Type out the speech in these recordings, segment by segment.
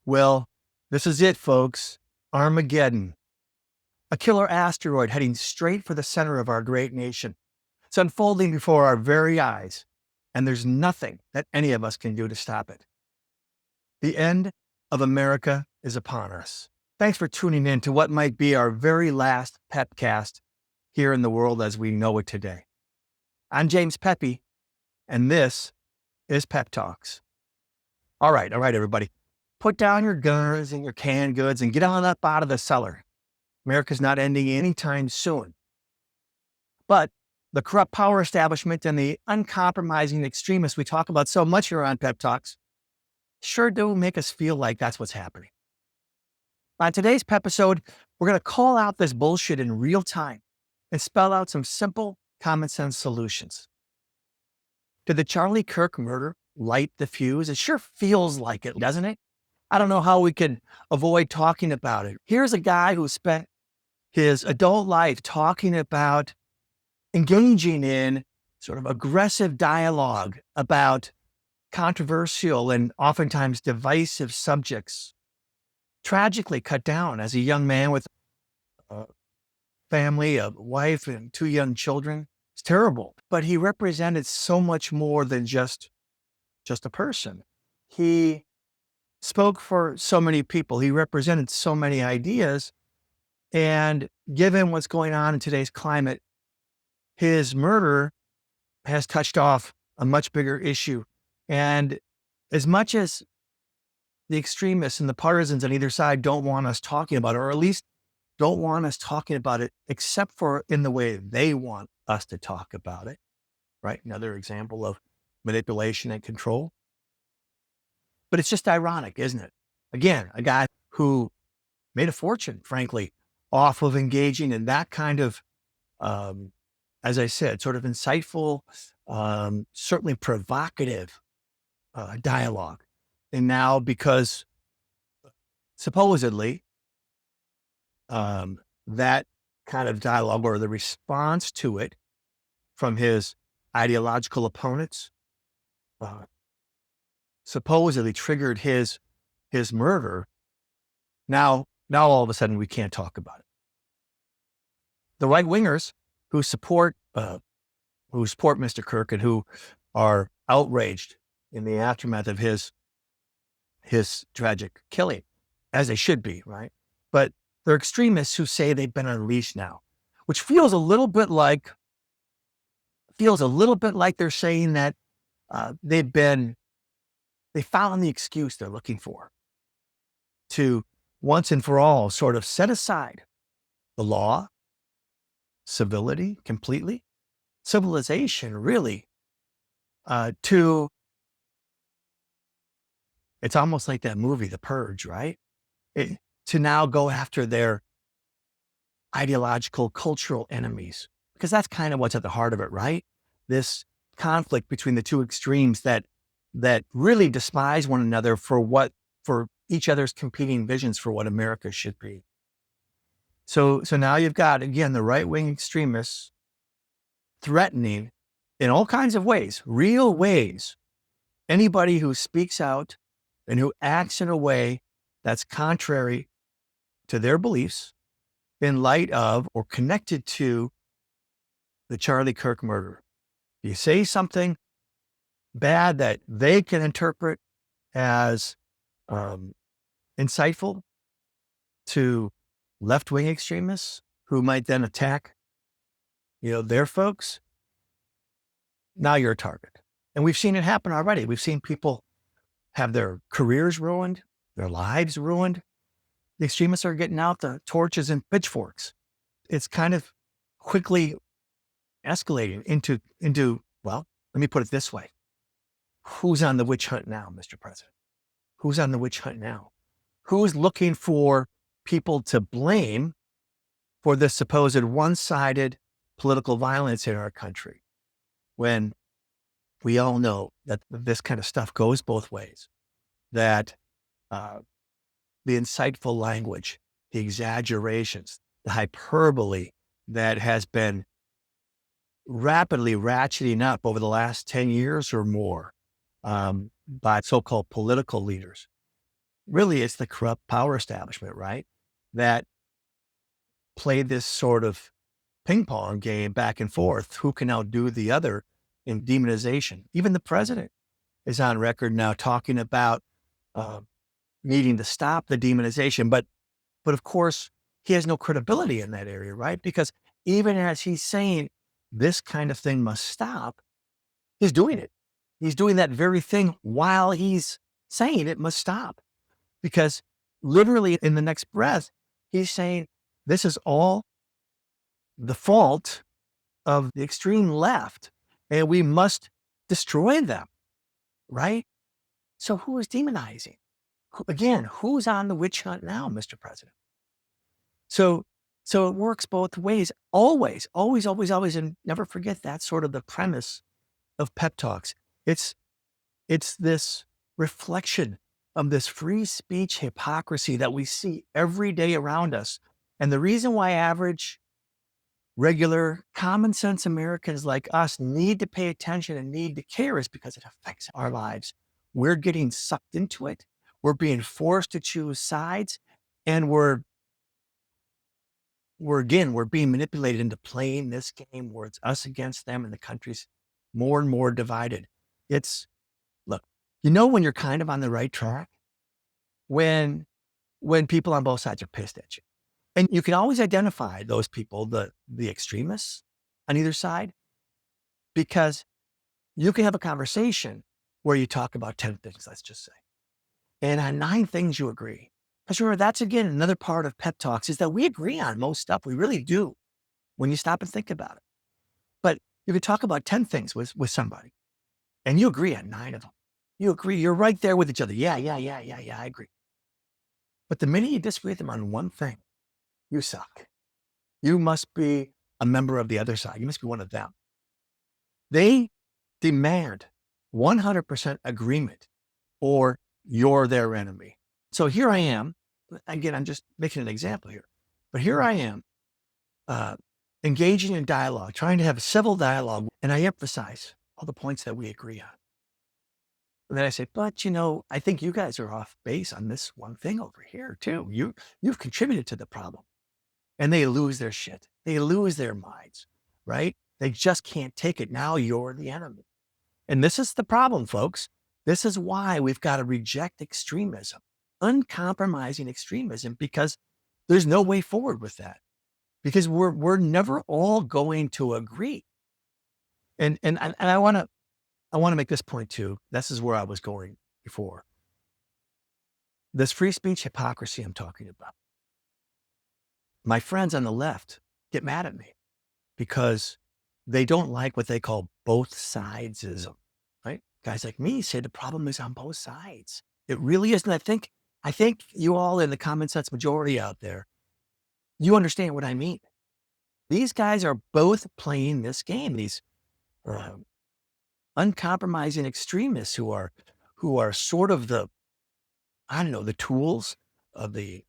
Well, this is it, folks. Armageddon. A killer asteroid heading straight for the center of our great nation. It's unfolding before our very eyes, and there's nothing that any of us can do to stop it. The end of America is upon us. Thanks for tuning in to what might be our very last PepCast here in the world as we know it today. I'm James Peppe, and this is PepTalks. All right, everybody. Put down your guns and your canned goods and get on up out of the cellar. America's not ending anytime soon. But the corrupt power establishment and the uncompromising extremists we talk about so much here on Pep Talks sure do make us feel like that's what's happening. On today's Pepisode, we're going to call out this bullshit in real time and spell out some simple, common sense solutions. Did the Charlie Kirk murder light the fuse? It sure feels like it, doesn't it? I don't know how we can avoid talking about it. Here's a guy who spent his adult life talking about engaging in sort of aggressive dialogue about controversial and oftentimes divisive subjects. Tragically cut down as a young man with a family, a wife, and 2 young children. It's terrible. But he represented so much more than just a person. He spoke for so many people. He represented so many ideas. And given what's going on in today's climate, his murder has touched off a much bigger issue. And as much as the extremists and the partisans on either side don't want us talking about it, or at least don't want us talking about it, except for in the way they want us to talk about it, right? Another example of manipulation and control. But it's just ironic, isn't it? Again, a guy who made a fortune, frankly, off of engaging in that kind of, as I said, sort of insightful, certainly provocative dialogue. And now, because supposedly that kind of dialogue or the response to it from his ideological opponents supposedly triggered his murder. Now all of a sudden we can't talk about it. The right wingers who support Mr. Kirk and who are outraged in the aftermath of his tragic killing, as they should be, right? But they're extremists who say they've been unleashed now, which feels a little bit like they're saying that they found the excuse they're looking for to once and for all sort of set aside the law, civility completely, civilization really, to, it's almost like that movie, The Purge, right? To now go after their ideological, cultural enemies, because that's kind of what's at the heart of it, right? This conflict between the two extremes that really despise one another for each other's competing visions for what America should be. So now you've got, again, the right-wing extremists threatening in all kinds of ways, real ways, anybody who speaks out and who acts in a way that's contrary to their beliefs in light of or connected to the Charlie Kirk murder. You say something bad that they can interpret as insightful to left-wing extremists who might then attack, their folks. Now you're a target. And we've seen it happen already. We've seen people have their careers ruined, their lives ruined. The extremists are getting out the torches and pitchforks. It's kind of quickly escalating into, well, let me put it this way. Who's on the witch hunt now, Mr. President? Who's on the witch hunt now? Who's looking for people to blame for this supposed one-sided political violence in our country, when we all know that this kind of stuff goes both ways, that the insightful language, the exaggerations, the hyperbole that has been rapidly ratcheting up over the last 10 years or more by so-called political leaders, really it's the corrupt power establishment, right? That play this sort of ping pong game back and forth. Who can outdo the other in demonization? Even the president is on record now talking about uh, needing to stop the demonization. But of course, he has no credibility in that area, right? Because even as he's saying this kind of thing must stop, he's doing it. He's doing that very thing while he's saying it must stop. Because literally in the next breath, he's saying this is all the fault of the extreme left and we must destroy them, right? So who is demonizing? Again, who's on the witch hunt now, Mr. President? So it works both ways, always, always, always, always, and never forget that's sort of the premise of Pep Talks. It's this reflection of this free speech hypocrisy that we see every day around us. And the reason why average, regular, common sense Americans like us need to pay attention and need to care is because it affects our lives. We're getting sucked into it. We're being forced to choose sides, and we're being manipulated into playing this game where it's us against them and the country's more and more divided. Look, when you're kind of on the right track, when people on both sides are pissed at you. And you can always identify those people, the extremists on either side, because you can have a conversation where you talk about 10 things, let's just say. And on 9 things you agree. Sure, that's again another part of Pep Talks is that we agree on most stuff. We really do when you stop and think about it. But you can talk about 10 things with somebody and you agree on 9 of them. You agree, you're right there with each other. Yeah, I agree. But the minute you disagree with them on one thing, you suck. You must be a member of the other side. You must be one of them. They demand 100% agreement or you're their enemy. So here I am. Again, I'm just making an example here. But here I am engaging in dialogue, trying to have a civil dialogue. And I emphasize all the points that we agree on. And then I say, but I think you guys are off base on this one thing over here too. You've contributed to the problem. And they lose their shit. They lose their minds, right? They just can't take it. Now you're the enemy. And this is the problem, folks. This is why we've got to reject extremism, uncompromising extremism, because there's no way forward with that. Because we're never all going to agree. And I want to make this point too. This is where I was going before. This free speech hypocrisy I'm talking about. My friends on the left get mad at me because they don't like what they call both sidesism, right? Guys like me say the problem is on both sides. It really isn't. I think you all in the common sense majority out there, you understand what I mean. These guys are both playing this game. These uncompromising extremists who are sort of the tools of the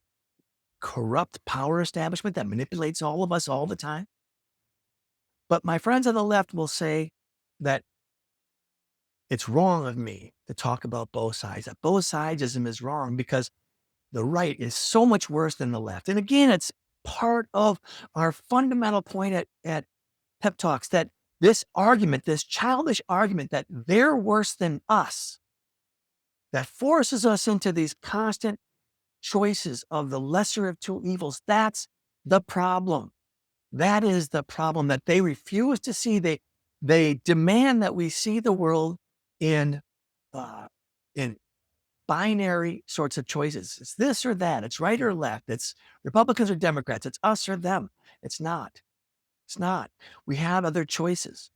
corrupt power establishment that manipulates all of us all the time. But my friends on the left will say that it's wrong of me to talk about both sides, that both sidesism is wrong because the right is so much worse than the left. And again, it's part of our fundamental point at Pep Talks that this argument, this childish argument that they're worse than us, that forces us into these constant choices of the lesser of two evils. That's the problem. That is the problem that they refuse to see. They demand that we see the world in binary sorts of choices. It's this or that. It's right or left. It's Republicans or Democrats. It's us or them. It's not. It's not. We have other choices.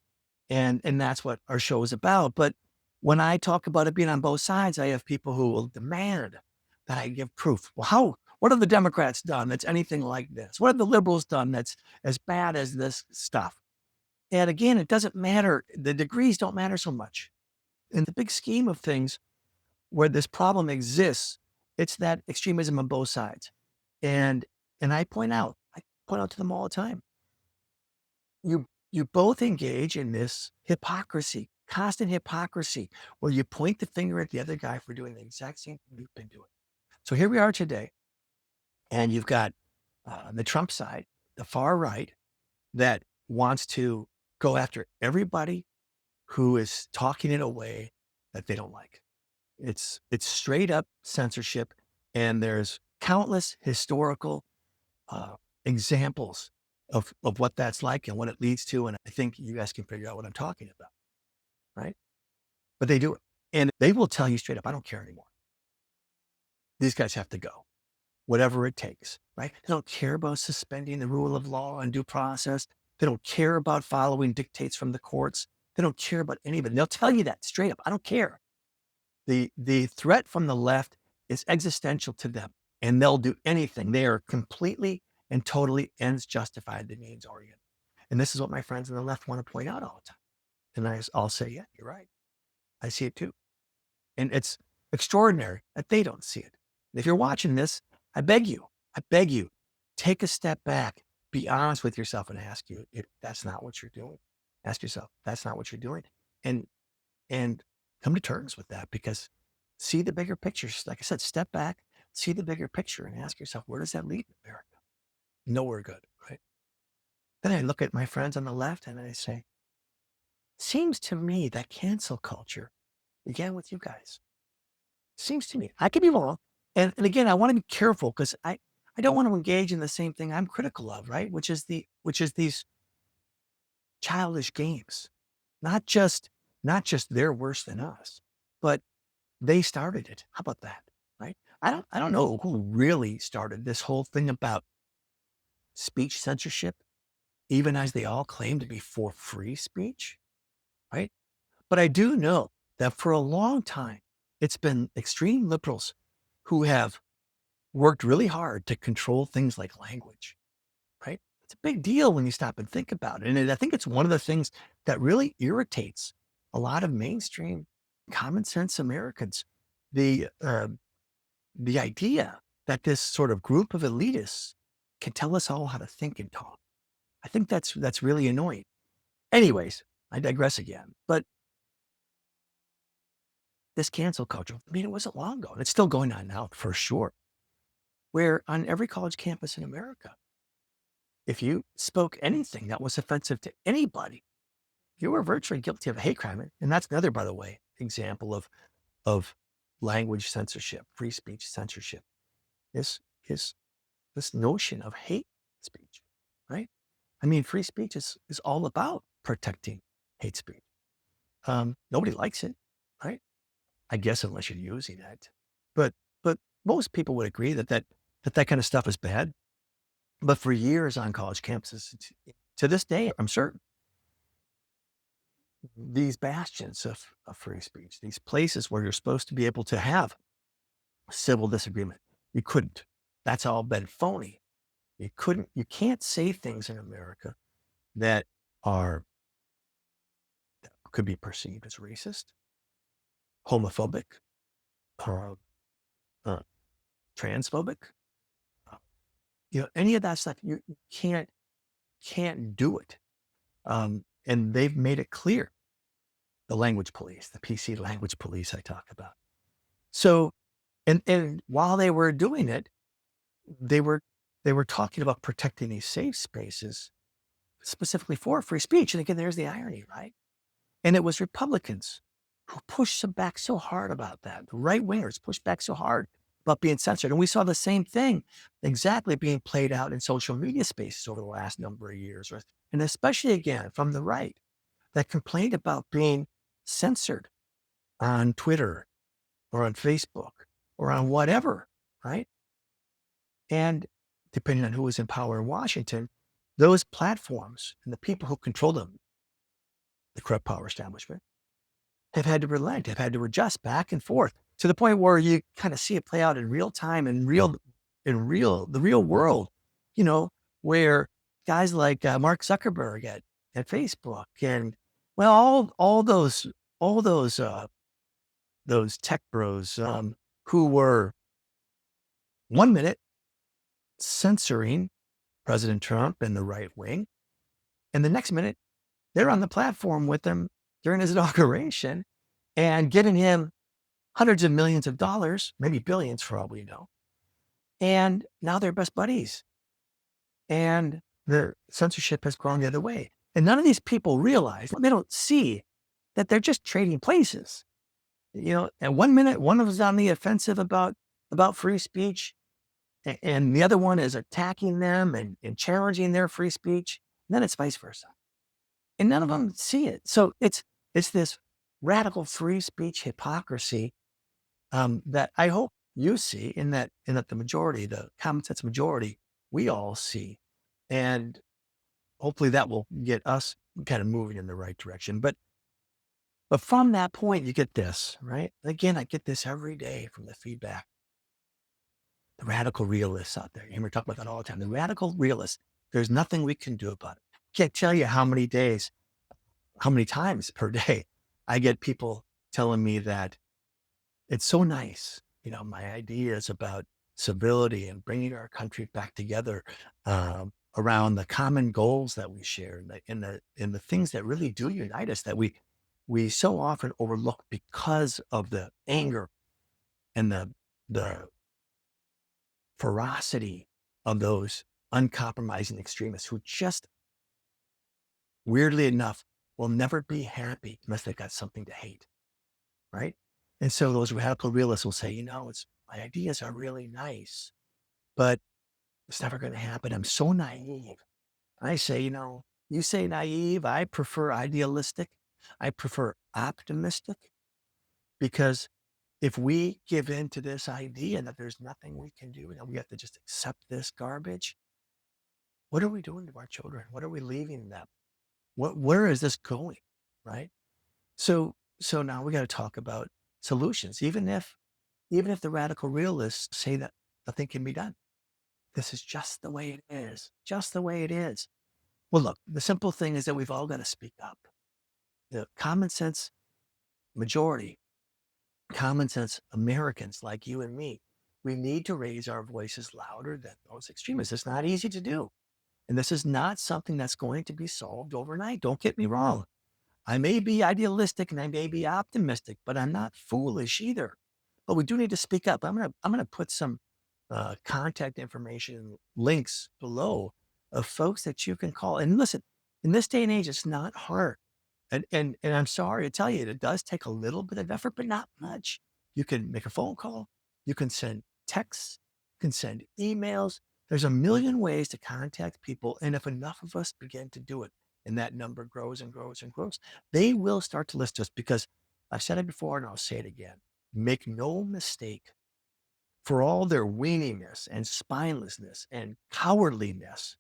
And that's what our show is about. But when I talk about it being on both sides, I have people who will demand that I give proof. Well, what have the Democrats done that's anything like this? What have the liberals done that's as bad as this stuff? And again, it doesn't matter. The degrees don't matter so much. In the big scheme of things, where this problem exists, it's that extremism on both sides. And I point out to them all the time, you both engage in this hypocrisy, constant hypocrisy, where you point the finger at the other guy for doing the exact same thing you've been doing. So here we are today, and you've got the Trump side, the far right, that wants to go after everybody who is talking in a way that they don't like. It's straight up censorship, and there's countless historical examples of what that's like and what it leads to. And I think you guys can figure out what I'm talking about, right? But they do it, and they will tell you straight up, I don't care anymore. These guys have to go, whatever it takes, right? They don't care about suspending the rule of law and due process. They don't care about following dictates from the courts. They don't care about any of it. They'll tell you that straight up. I don't care. The threat from the left is existential to them, and they'll do anything. They are completely and totally ends justified the means oriented. And this is what my friends on the left want to point out all the time. And I'll say, yeah, you're right. I see it too. And it's extraordinary that they don't see it. And if you're watching this, I beg you, take a step back, be honest with yourself, and ask you if that's not what you're doing. Ask yourself, that's not what you're doing. And come to terms with that, because see the bigger picture. Like I said, step back, see the bigger picture, and ask yourself, where does that lead America? Nowhere good, right? Then I look at my friends on the left and I say, seems to me that cancel culture began with you guys. Seems to me. I could be wrong. And again, I want to be careful, because I don't want to engage in the same thing I'm critical of, right? Which is these childish games. Not just they're worse than us, but they started it. How about that? Right? I don't know who really started this whole thing about speech censorship, even as they all claim to be for free speech, right? But I do know that for a long time, it's been extreme liberals who have worked really hard to control things like language, right? It's a big deal when you stop and think about it. And I think it's one of the things that really irritates a lot of mainstream common sense Americans. The idea that this sort of group of elitists can tell us all how to think and talk. I think that's really annoying. Anyways, I digress again. But this cancel culture, I mean, it wasn't long ago, and it's still going on now for sure, where on every college campus in America, if you spoke anything that was offensive to anybody, you were virtually guilty of a hate crime. And that's another, by the way, example of language censorship, free speech censorship. This notion of hate speech, right? I mean, free speech is all about protecting hate speech. Nobody likes it, right? I guess unless you're using it. But most people would agree that kind of stuff is bad. But for years on college campuses, to this day, I'm certain, these bastions of free speech, these places where you're supposed to be able to have civil disagreement, you couldn't. That's all been phony. You can't say things in America that could be perceived as racist, homophobic, transphobic. Any of that stuff, you can't do it. And they've made it clear. The language police, the PC language police I talk about. So, and while they were doing it, they were talking about protecting these safe spaces specifically for free speech. And again, there's the irony, right? And it was Republicans who pushed them back so hard about that. The right wingers pushed back so hard about being censored. And we saw the same thing exactly being played out in social media spaces over the last number of years. And especially again, from the right, that complained about being censored on Twitter or on Facebook or on whatever, right? And depending on who was in power in Washington, those platforms and the people who control them, the corrupt power establishment, have had to relent, have had to adjust back and forth to the point where you kind of see it play out in real time and the real world, where guys like Mark Zuckerberg at Facebook and all those tech bros who were 1 minute censoring President Trump and the right wing, and the next minute they're on the platform with him during his inauguration and getting him hundreds of millions of dollars, maybe billions for all we know. And now they're best buddies. And the censorship has gone the other way. And none of these people realize, they don't see that they're just trading places. And 1 minute, one of us is on the offensive about free speech, and the other one is attacking them and challenging their free speech. And then it's vice versa. And none of them see it. So it's this radical free speech hypocrisy that I hope you see, in that the majority, the common sense majority, we all see. And hopefully that will get us kind of moving in the right direction. But from that point, you get this, right? Again, I get this every day from the feedback. The radical realists out there, you hear me talk about that all the time. The radical realists, there's nothing we can do about it. Can't tell you how many times per day I get people telling me that it's so nice, my ideas about civility and bringing our country back together around the common goals that we share, and the things that really do unite us, that we so often overlook because of the anger and the ferocity of those uncompromising extremists who just, weirdly enough, will never be happy unless they've got something to hate, right? And so those radical realists will say, my ideas are really nice, but it's never going to happen. I'm so naive. I say, you say naive, I prefer idealistic. I prefer optimistic, because if we give in to this idea that there's nothing we can do and we have to just accept this garbage, what are we doing to our children? What are we leaving them? Where is this going, right? So now we got to talk about solutions, even if the radical realists say that nothing can be done. This is just the way it is, just the way it is. Well, look, the simple thing is that we've all got to speak up. The common sense majority, common sense Americans like you and me, we need to raise our voices louder than those extremists. It's not easy to do. And this is not something that's going to be solved overnight. Don't get me wrong. I may be idealistic and I may be optimistic, but I'm not foolish either. But we do need to speak up. I'm gonna put some contact information links below of folks that you can call. And listen, in this day and age, it's not hard. And I'm sorry to tell you, it does take a little bit of effort, but not much. You can make a phone call. You can send texts. You can send emails. There's a million ways to contact people. And if enough of us begin to do it, and that number grows and grows and grows, they will start to listen to us, because I've said it before and I'll say it again. Make no mistake, for all their weaniness and spinelessness and cowardliness,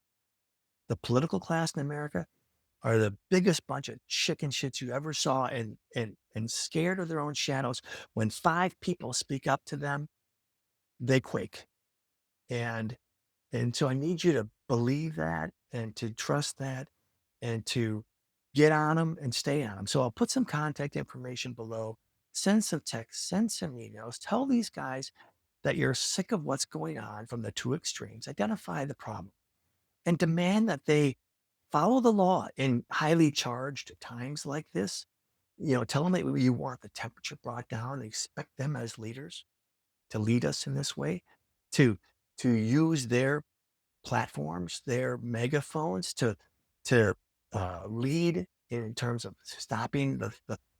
the political class in America are the biggest bunch of chicken shits you ever saw, and scared of their own shadows. When 5 people speak up to them, they quake. And so I need you to believe that, and to trust that, and to get on them and stay on them. So I'll put some contact information below. Send some texts, send some emails. Tell these guys that you're sick of what's going on from the two extremes. Identify the problem and demand that they follow the law in highly charged times like this. Tell them that you want the temperature brought down, and expect them as leaders to lead us in this way, to use their platforms, their megaphones, to lead in terms of stopping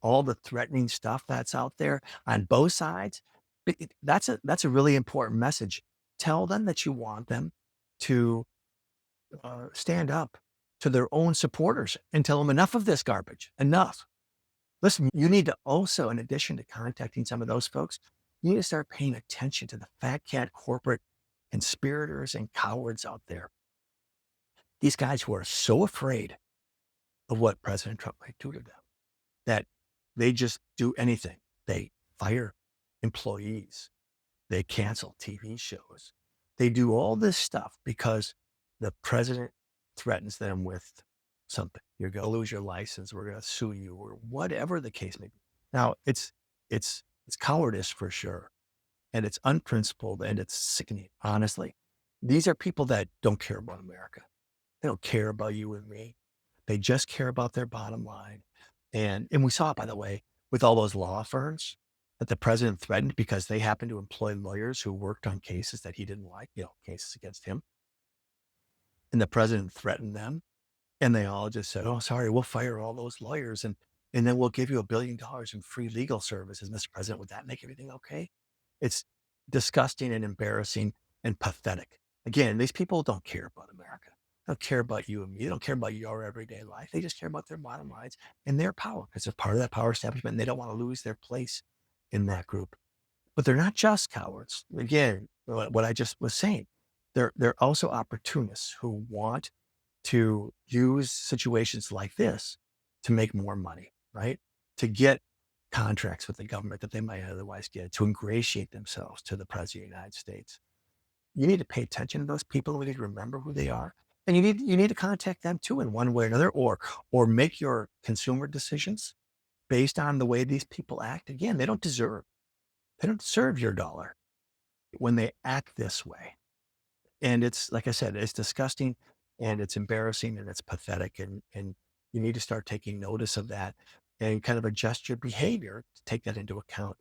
all the threatening stuff that's out there on both sides. That's a really important message. Tell them that you want them to stand up to their own supporters and tell them enough of this garbage, enough. Listen, you need to also, in addition to contacting some of those folks, you need to start paying attention to the fat cat corporate conspirators and cowards out there. These guys who are so afraid of what President Trump might do to them that they just do anything. They fire employees. They cancel TV shows. They do all this stuff because the president threatens them with something. You're going to lose your license. We're going to sue you, or whatever the case may be. Now, it's cowardice for sure. And it's unprincipled, and it's sickening, honestly. These are people that don't care about America. They don't care about you and me. They just care about their bottom line. And we saw it, by the way, with all those law firms. that the president threatened because they happened to employ lawyers who worked on cases that he didn't like, cases against him. And the president threatened them. And they all just said, "Oh, sorry, we'll fire all those lawyers and then we'll give you $1 billion in free legal services, Mr. President. Would that make everything okay?" It's disgusting and embarrassing and pathetic. Again, these people don't care about America. They don't care about you and me. They don't care about your everyday life. They just care about their bottom lines and their power because they're part of that power establishment and they don't want to lose their place in that group. But they're not just cowards. Again, what I just was saying, they're also opportunists who want to use situations like this to make more money, right? To get contracts with the government that they might otherwise get, to ingratiate themselves to the president of the United States. You need to pay attention to those people. We need to remember who they are. And you need to contact them too in one way or another, or make your consumer decisions based on the way these people act. Again, they don't deserve your dollar when they act this way. And it's, like I said, it's disgusting and it's embarrassing and it's pathetic. And you need to start taking notice of that and kind of adjust your behavior to take that into account.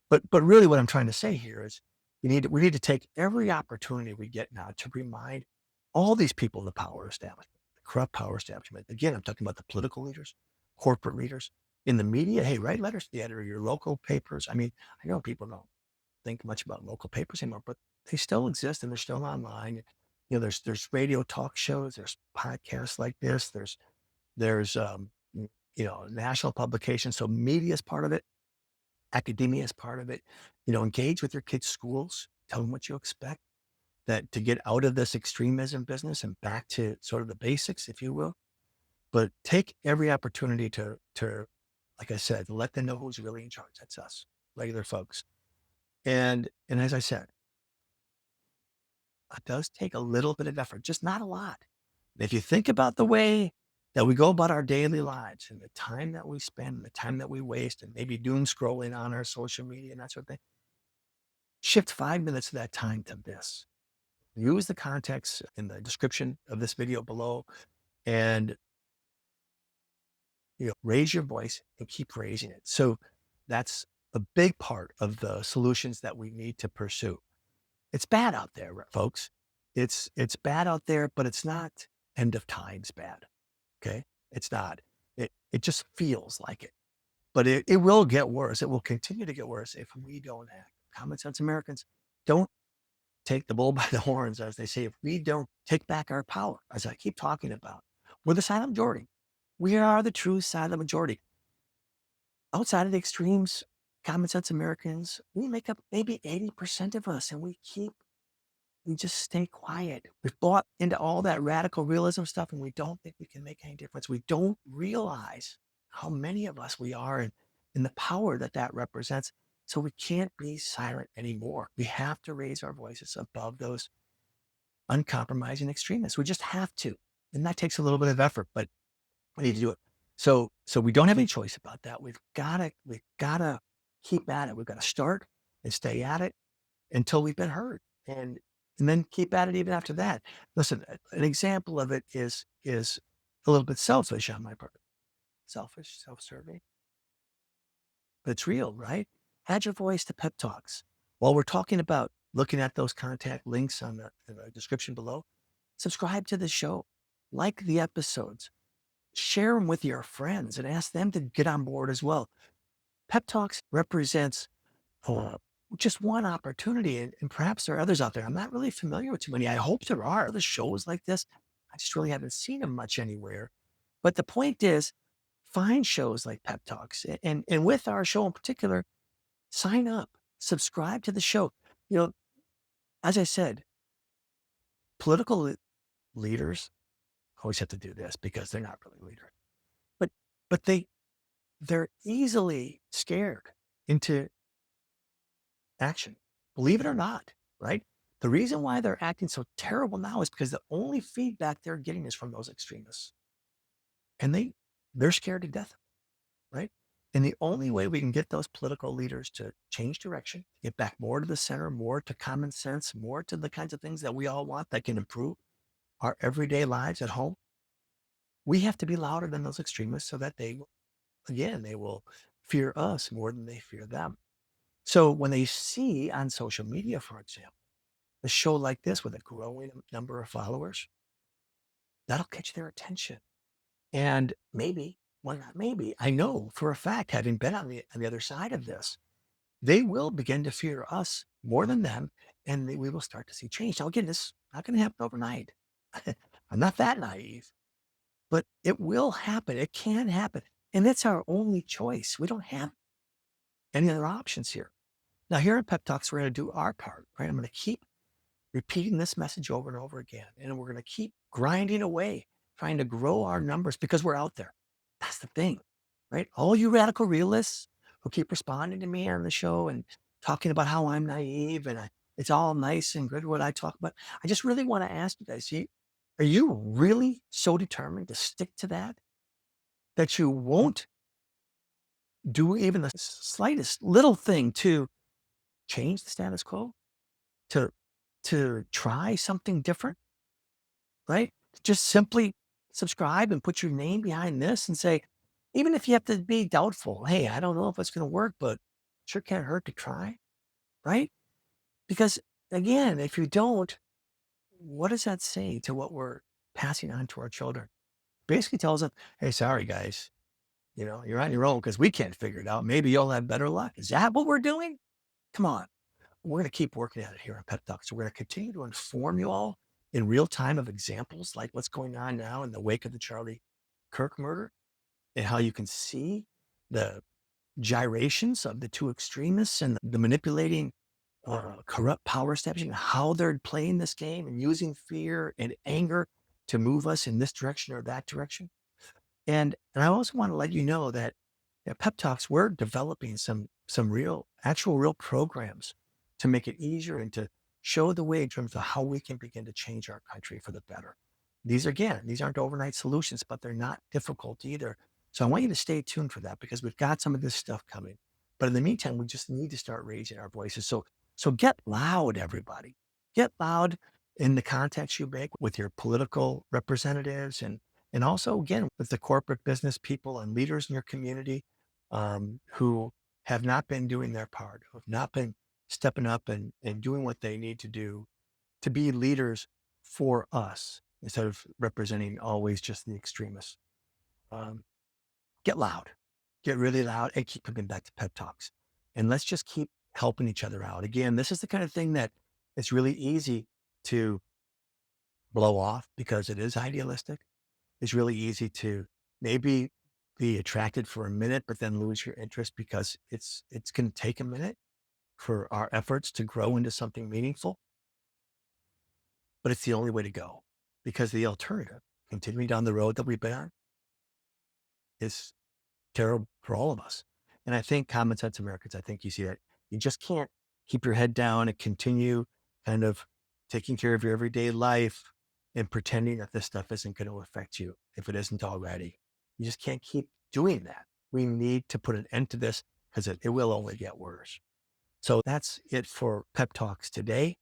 But really what I'm trying to say here is we need to take every opportunity we get now to remind all these people in the power establishment, the corrupt power establishment. Again, I'm talking about the political leaders, corporate leaders, in the media. Hey, write letters to the editor of your local papers. I mean, I know people don't think much about local papers anymore, but they still exist and they're still online. There's radio talk shows, there's podcasts like this, there's national publications. So media is part of it, academia is part of it. Engage with your kids' schools, tell them what you expect, that to get out of this extremism business and back to sort of the basics, if you will. But take every opportunity to, like I said, let them know who's really in charge. That's us, regular folks. And as I said, it does take a little bit of effort, just not a lot. If you think about the way that we go about our daily lives and the time that we spend and the time that we waste and maybe doom scrolling on our social media and that sort of thing, shift 5 minutes of that time to this. Use the context in the description of this video below and raise your voice and keep raising it. So that's a big part of the solutions that we need to pursue. It's bad out there, folks. It's bad out there, but it's not end of times bad. Okay. It's not. It just feels like it. But it will get worse. It will continue to get worse if we don't act. Common sense Americans don't take the bull by the horns, as they say. If we don't take back our power, as I keep talking about, we're the silent majority. We are the true silent majority. Outside of the extremes, common sense Americans, we make up maybe 80% of us, and we just stay quiet. We've bought into all that radical realism stuff, and we don't think we can make any difference. We don't realize how many of us we are and the power that represents. So we can't be silent anymore. We have to raise our voices above those uncompromising extremists. We just have to. And that takes a little bit of effort, but we need to do it. So we don't have any choice about that. We've gotta keep at it. We've got to start and stay at it until we've been heard. And then keep at it even after that. Listen, an example of it is a little bit selfish on my part. Selfish, self-serving. But it's real, right? Add your voice to PepTalks. While we're talking about looking at those contact links in the description below, subscribe to the show, like the episodes, share them with your friends and ask them to get on board as well. PepTalks represents just one opportunity, and perhaps there are others out there. I'm not really familiar with too many. I hope there are other shows like this. I just really haven't seen them much anywhere. But the point is, find shows like PepTalks, and with our show in particular, sign up, subscribe to the show. As I said, political leaders always have to do this because they're not really leaders, but they're easily scared into action. Believe it or not, right? The reason why they're acting so terrible now is because the only feedback they're getting is from those extremists. And they're scared to death, right? And the only way we can get those political leaders to change direction, get back more to the center, more to common sense, more to the kinds of things that we all want that can improve our everyday lives at home, we have to be louder than those extremists so that they will fear us more than they fear them. So when they see on social media, for example, a show like this with a growing number of followers, that'll catch their attention. And maybe, well, not maybe, I know for a fact, having been on the other side of this, they will begin to fear us more than them, and we will start to see change. Now, again, this is not going to happen overnight. I'm not that naive, but it will happen. It can happen. And that's our only choice. We don't have any other options here. Now, here at Pep Talks, we're going to do our part, right? I'm going to keep repeating this message over and over again. And we're going to keep grinding away, trying to grow our numbers because we're out there. That's the thing, right? All you radical realists who keep responding to me on the show and talking about how I'm naive and it's all nice and good what I talk about. I just really want to ask you guys, are you really so determined to stick to that you won't do even the slightest little thing to change the status quo, to try something different, right? Just simply subscribe and put your name behind this and say, even if you have to be doubtful, hey, I don't know if it's going to work, but sure can't hurt to try, right? Because again, if you don't, what does that say to what we're passing on to our children? Basically tells them, hey, sorry guys, you're on your own because we can't figure it out. Maybe you'll have better luck. Is that what we're doing? Come on. We're going to keep working at it here on Pep Talks. So we're going to continue to inform you all in real time of examples like what's going on now in the wake of the Charlie Kirk murder and how you can see the gyrations of the two extremists and the manipulating corrupt power establishment, how they're playing this game and using fear and anger to move us in this direction or that direction. And I also want to let you know that at Pep Talks, we're developing some real programs to make it easier and to show the way in terms of how we can begin to change our country for the better. These aren't overnight solutions, but they're not difficult either. So I want you to stay tuned for that because we've got some of this stuff coming. But in the meantime, we just need to start raising our voices. So get loud, everybody. Get loud in the contacts you make with your political representatives and also, again, with the corporate business people and leaders in your community who have not been doing their part, who have not been stepping up and doing what they need to do to be leaders for us instead of representing always just the extremists. Get loud, get really loud, and keep coming back to Pep Talks. And let's just keep helping each other out. Again, this is the kind of thing that it's really easy to blow off because it is idealistic. It's really easy to maybe be attracted for a minute, but then lose your interest because it's going to take a minute for our efforts to grow into something meaningful. But it's the only way to go because the alternative, continuing down the road that we've been on, is terrible for all of us. And I think CommonSense Americans, I think you see that you just can't keep your head down and continue kind of taking care of your everyday life and pretending that this stuff isn't going to affect you if it isn't already. You just can't keep doing that. We need to put an end to this because it will only get worse. So that's it for Pep Talks today.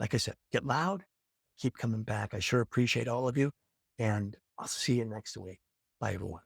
Like I said, get loud, keep coming back. I sure appreciate all of you. And I'll see you next week. Bye, everyone.